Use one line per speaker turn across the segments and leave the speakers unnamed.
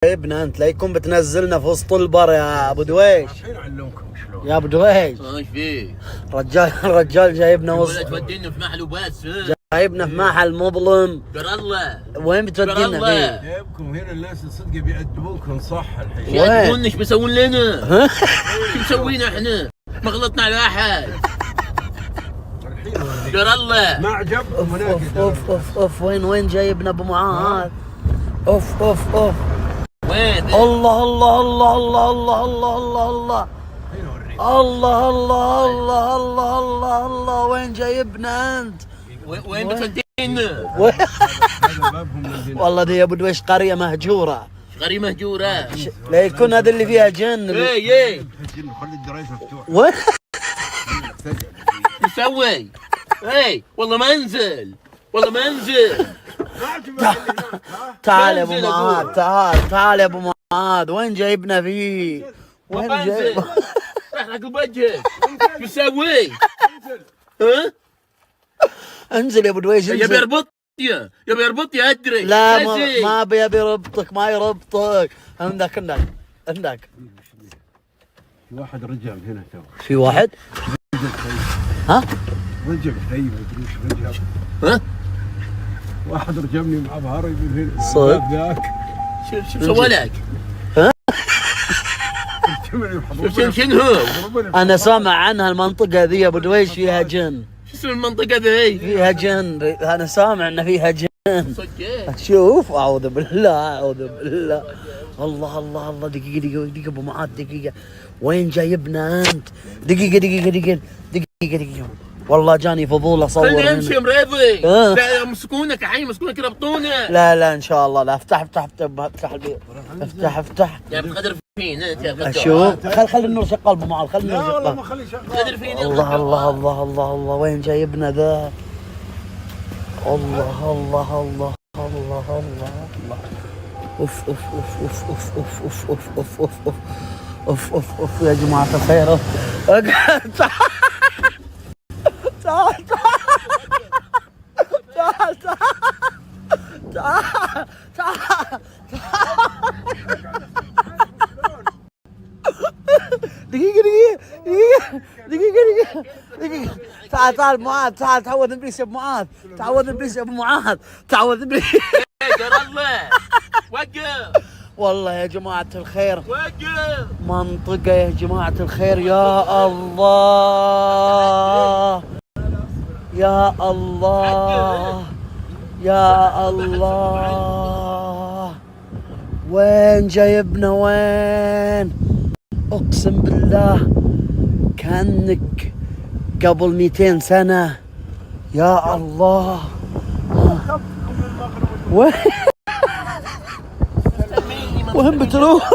ابنا انت لا يكون بتنزلنا في وسط البر يا ابو دويش.
الحين اعلمكم شلون
يا ابو دويش
ايش فيه؟
رجال جايبنا
ولا تودينا في محل وبس.
جايبنا في محل مظلم.
قر الله
وين بتودينا فيه؟
جايبكم هنا الناس صدق بيأدبونكم صح الحين.
يأدبونا ايش بيسوون لنا؟ شو مسوينا احنا؟ ما غلطنا على احد. قر الله
ما عجبكم هناك.
اوف وين جايبنا ابو معاذ؟ اوف
وين؟
الله الله الله الله الله الله الله الله الله الله الله الله الله الله وين جايبنا انت؟
وين بتودينا؟
والله دي يا ابو دويش قريه مهجوره.
قرية مهجورة.
لا يكون هذا اللي فيها جن.
ايه
خلي الدرايش مفتوح.
وين؟
شو مسوي؟ ايه والله ما انزل.
تعال يا ابو معاذ تعال يا ابو معاذ وين جايبنا فيه؟ وين جايب؟
احرق الوجه. شو مسوي؟ ها؟
انزل يا ابو دويش انزل.
يبي يربط يا ادري.
لا ما بيبي يربطك ما يربطك. عندك
واحد رجع من هنا تو.
في واحد؟ ها؟
رجع ما ادري وش رجع.
ها؟
واحد رجمني مع بهاري من هنا.
صدق؟
ذاك.
شو سوى لك؟
ها؟
شنو هو؟
انا سامع عنها المنطقة ذي يا ابو دويش فيها جن.
شو اسم المنطقة ذي؟
فيها جن، انا سامع ان فيها جن.
صدق؟
شوف اعوذ بالله. الله دقيقة ابو معاذ دقيقة. وين جايبنا انت؟ دقيقة والله جاني فضول اصور.
خليني امشي مريضي. لا مسكونك الحين مسكونك يربطونا.
لا ان شاء الله لا. افتح البيت. افتح
يا بتقدر فينا انت.
شوف خل النور شغال ابو معاذ. خل النور
لا والله ما
شغال.
خلي شغال.
بتقدر فينا.
الله وين جايبنا ذا؟ الله اوف يا جماعة الخير. تعال دقيقة تعال معاذ تعوذ ابليس يا ابو معاذ. تعوذ ابليس.
قر الله وقف.
والله يا جماعة الخير
وقف.
منطقة يا جماعة الخير. يا الله وين جايبنا وين؟ اقسم بالله كأنك قبل 200 سنة. يا الله وين بتروح؟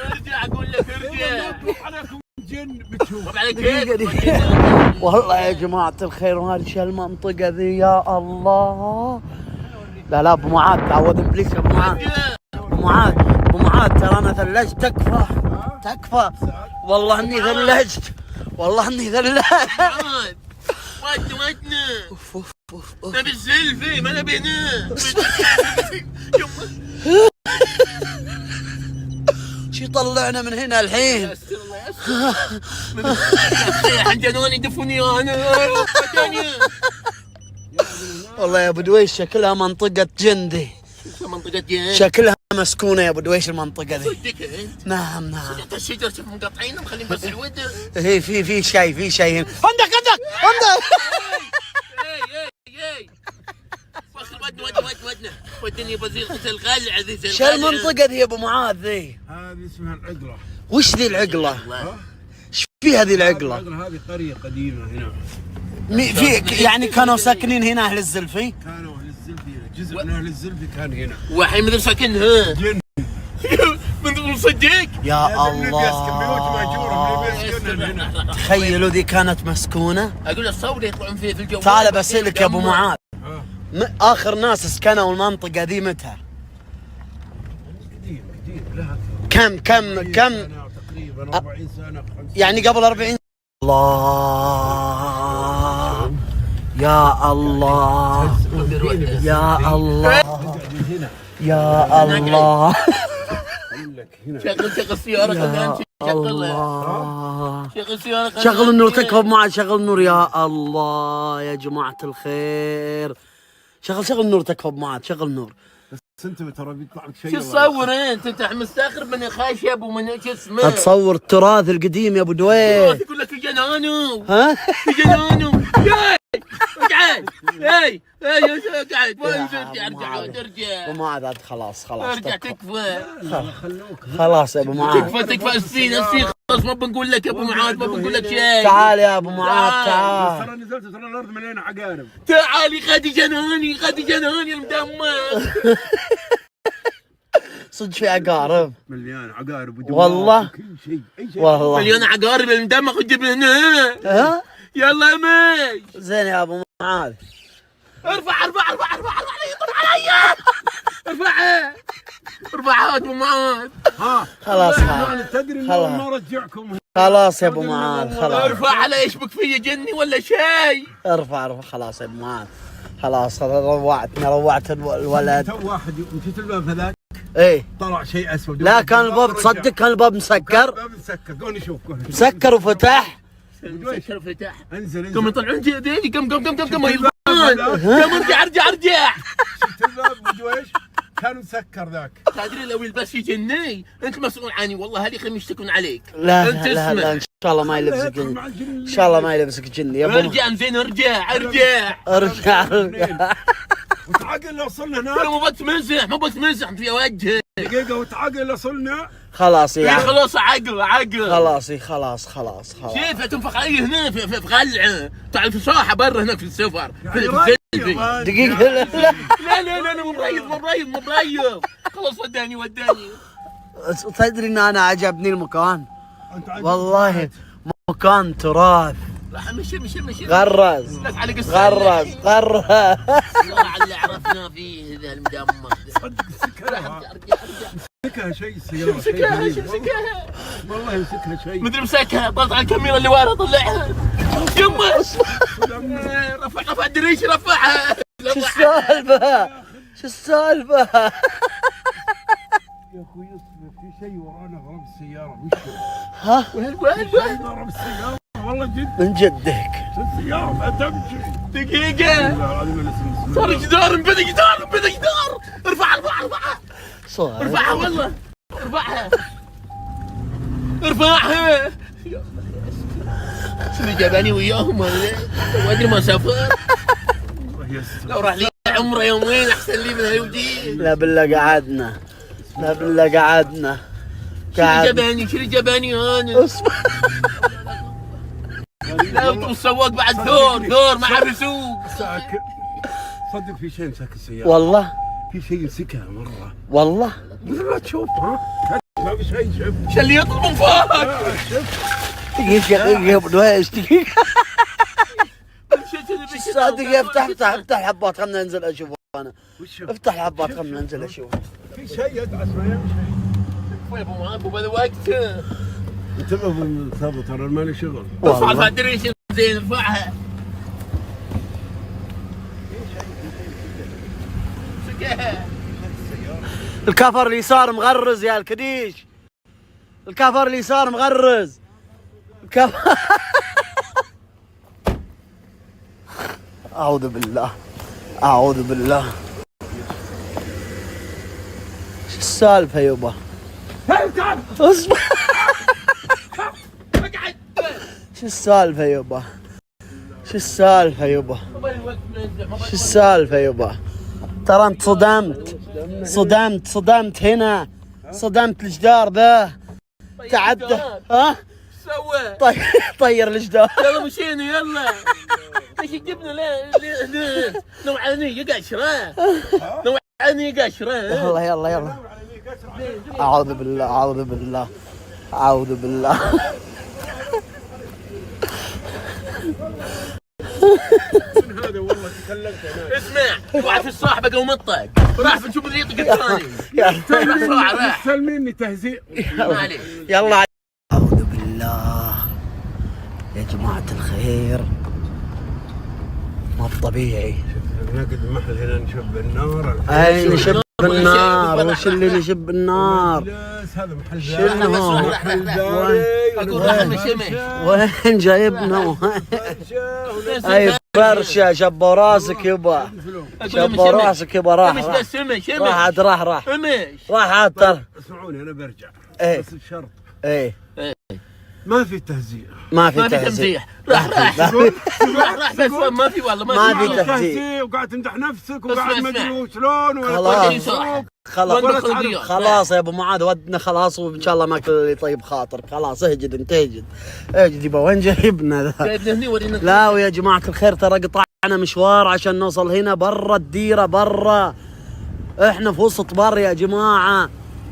ارجع اقول لك ارجع.
عليكم جن بتشوف.
على كيف؟
والله يا جماعة الخير وهذه شو المنطقة ذي؟ يا الله. لا ابو معاذ تعوذ ابليس يا ابو معاذ ترى انا ثلجت. تكفى والله اني ثلجت.
ودنا نبي السيلفي ما نبي هنا.
شو طلعنا من هنا الحين؟
حنجنوني دفوني انا.
والله يا ابو دويش شكلها منطقة جندي.
منطقة جن.
شكلها مسكونة يا ابو دويش المنطقة ذي.
صدق انت؟
نعم
حتى الشجر شوف مقطعينه مخلين بس الودر.
هي في شيء هنا. عندك
اي واخر ودنا ودني بزيل قتل القلع ذي.
شو المنطقة ذي يا ابو معاذ ذي؟
هذه اسمها العقلة.
وش ذي العقلة؟ ايش فيها ذي العقلة؟
هذه قرية قديمة هنا.
في يعني كانوا ساكنين هنا اهل الزلفي؟
كانوا اهل الزلفي هنا. جزء من اهل الزلفي كان هنا.
والحين مثل ساكنها
جن.
من صدق.
يا الله تخيلوا ذي كانت مسكونة.
اقول الصور يطلعون فيه في الجو.
تعال بسألك يا ابو معاذ اخر ناس سكنوا المنطقة ذي متى؟
قديم لها
كم
تقريبا 40 سنة.
يعني قبل 40. الله يا الله يا الله
هنا
يا الله
اقول لك هنا.
شغل السيارة خلينا نمشي.
الله
شغل السيارة
شغل النور تكفى معي شغل النور يا الله يا جماعة الخير شغل النور تكفى معي شغل النور
بس انت ترى بيطلع لك شيء.
شو تصور انت مستغرب من خشب ومن شو اسمه.
اتصور التراث القديم يا ابو دويش.
يقول لك جنانو
ها
جنانو. اقعد اقعد ارجع
ابو معاذ عاد خلاص
ارجع
تكفى
تكفى
خلاص يا ابو معاذ
تكفى السين خلاص ما بنقول لك يا ابو معاذ ما بنقول لك شيء.
تعال يا ابو معاذ تعال.
ترى نزلت ترى الارض مليانه عقارب.
تعالي خدي جناني المدمر.
صدق في عقارب
مليان عقارب
والله
كل شيء اي شيء
والله
مليون عقارب المدمر خد جيب هنا.
ها
يلا يا مي
زين يا ابو معاذ.
ارفع ارفعها ابو معاذ.
ها
خلاص
تدري انه
خلاص.
ما رجعكم.
خلاص يا ابو معاذ خلاص
ارفع على ايش بك فيا جني ولا شيء.
ارفع خلاص يا ابو معاذ خلاص روعت الولد.
تو واحد مشيت الباب هذاك
ايه
طلع شيء اسود.
لا كان الباب تصدق كان الباب مسكر
الباب مسكر. قول نشوف
مسكر وفتح.
مسكر فتح.
انزل
قام يطلعون يديني قام قام ارجع.
شفت الباب بدويش كان مسكر ذاك.
تدري لو يلبس يجني انت مسؤول عني والله هذه خليني يشتكون عليك.
لا
انت
لا لا ان شاء الله ما يلبسك جني ان شاء الله ما يلبسك جني يا ابو
ارجع زين ارجع
ارجع
وتعاقل لو وصلنا هناك.
انا مو بتمزح في وجهي
دقيقة وتعاقل لو وصلنا.
خلاص يا
خلاص عقل
خلاص
شايفه تنفخ علي هنا في غلعه. تعال في صاحه برا هناك في السفر في الزلفي.
دقيقة
لا انا مو بريض خلاص وداني
تدري ان انا عجبني المكان والله مكان تراث.
مشي
غرز
لا على قصه
غرز
الله على اللي عرفنا فيه ذا المدمر.
صدق
ارجع
مسكها شيء السيارة.
مسكها
والله يمسكها شيء.
مدري مسكها طلعت على الكاميرا اللي ورا طلعها. يمه رفع الدريش رفعها.
شو السالفة
يا اخوي اصبر في شيء ورانا ضرب السيارة. وش
ها
وين
ضرب السيارة والله جد.
من جدك
السيارة ما تمشي.
دقيقة صار جدار انبنى جدار. ارفعها
صار
ارفعها والله ارفعها. شنو جابني وياهم ولا ادري ما سافر. لو راح لي عمره يومين احسن لي من هالودين.
لا بالله قعدنا
شنو جابني انا. لا والسواق بعد ثور ما عرف يسوق.
ساكت صدق في شيء مسك السيارة.
والله
في شيء مسكها مرة.
والله
مثل ما تشوف ها ما في شيء شوف.
شو اللي يطلب من فوق.
دقيقة يا ابو دويش دقيقة صادق افتح الحبات خلنا ننزل اشوف انا. افتح الحبات خلنا ننزل اشوف.
في شيء يدعس ما يمشي.
يا ابو معاذ بهذا وقت.
انتبه بالثبت ترى ما لي شغل.
ارفع الدريش زين ارفعها.
الكفر اليسار مغرز يا الكديش. الكفر اليسار مغرز. الكفر اعوذ بالله شو السالفة يبا. اصبر شو السالفة يبا. ترى انت صدمت هنا. صدمت الجدار ذا تعدى. ها
سوى
طير الجدار.
يلا مشينا يلا. ايش جبنا لا نوعاني قشره.
يلا اعوذ بالله
هذا والله تكلمت انا.
اسمع واحد في الصاحبه قوم الطق راح نشوف اللي يطق الثاني. راح
مستلميني تهزيء.
ما عليك
يلا. اعوذ بالله يا جماعة الخير ما الطبيعي
نقد محل هنا نشب النار.
اي نشب النار. وش اللي نشب النار؟
هذا محل
شنو؟
محل داري.
اقول راح المشمش.
وين جايبنا؟ اي فرشه شب راسك يبا. شب راسك يبا. راح
مش بس شمش.
راح
شمش.
راح ترى.
اسمعوني انا برجع.
ايه
بس بشرط
ايه
ما في تهزيء.
ما في
ما في
تهزيء.
تمزيح. راح بس ما في والله
ما في
والله.
تهزيء.
وقاعد تمدح نفسك وقاعد
اسمع،
ما ادري
اسمع.
وشلون
خلاص يا ابو معاذ ودنا خلاص وان شاء الله ماكل اللي طيب خاطرك. خلاص اهجد انت اهجد يبا. وين جايبنا ذا؟
جايبنا هني ورينا.
لا ويا جماعه الخير ترى قطعنا مشوار عشان نوصل هنا برا الديره برا. احنا في وسط بر يا جماعه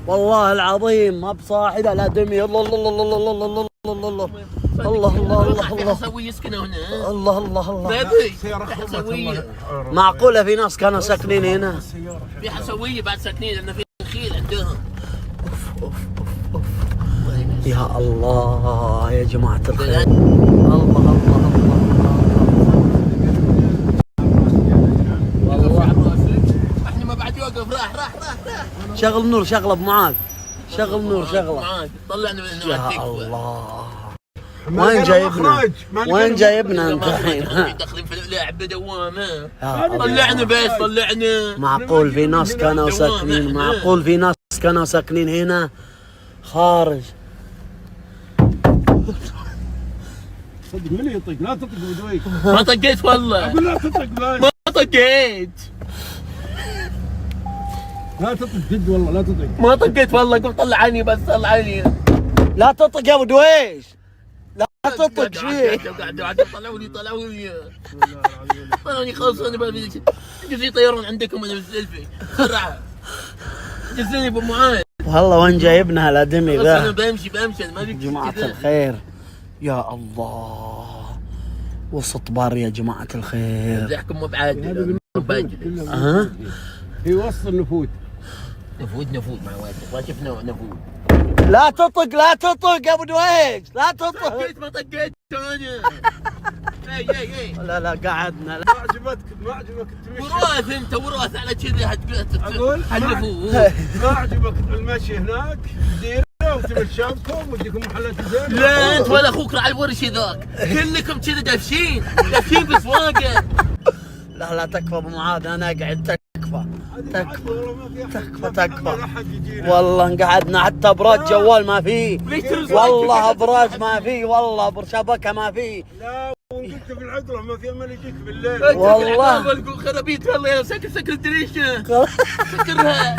والله العظيم ما بصاحي لا دمي. الله الله الله الله الله الله الله الله الله الله الله
حسوي يسكنوا هنا.
الله الله الله.
بيبي حسويه.
معقوله في ناس كانوا ساكنين هنا؟
في حسويه بعد ساكنين لان في نخيل عندهم.
يا الله يا جماعه الخير. الله الله
احنا ما بعد يوقف. راح
شغل نور شغله ابو معاذ. شغل نور شغله.
طلعنا من
يا الله. وين جايبنا؟ وين جايبنا انت الحين؟
داخلين في اللعب بدوامه. طلعنا بس طلعنا.
معقول في ناس كانوا ساكنين؟ معقول في ناس كانوا ساكنين هنا خارج؟
صدق من اللي يطق؟ لا تطق بدويك.
ما طقيت والله.
اقول لا تطق
ما طقيت.
لا تطق جد والله لا تطق.
ما طقيت والله. قلت طلعني بس طلعني.
لا تطق يا ابو دويش. لا تطق شيء.
قاعد طلعوني خلاص. انا جزي طيران عندكم انا بالسلفي. سرعه جزيني ابو معاذ.
والله وين جايبنا الادمي
انا
ذا؟
بمشي انا ما
جماعة الخير يا الله وسط بار يا جماعة الخير.
زحكم مو بعادل.
ها؟
في وسط النفود.
نفود مع واحد. ما شفنا نفود.
لا تطق يا ابو دويش. لا تطق.
ما طقيت انا. اي
لا قعدنا.
ما عجبك تمشي.
وراث انت وراث على كذا.
اقول
حلفوه.
ما عجبك المشي هناك ديره وتمشاكم وديكم محلات زين.
لا انت ولا اخوك على الورش ذاك كلكم كذا دافشين بسواقه.
لا تكفى ابو معاذ. انا قاعد تكفى. والله قعدنا حتى ابراج جوال ما فيه. والله ابراج ما فيه. والله شبكه ما فيه.
لا وقلت في العقله ما في امل يجيك بالليل.
والله
خرابيط والله. سكر الدريشه. سكرها.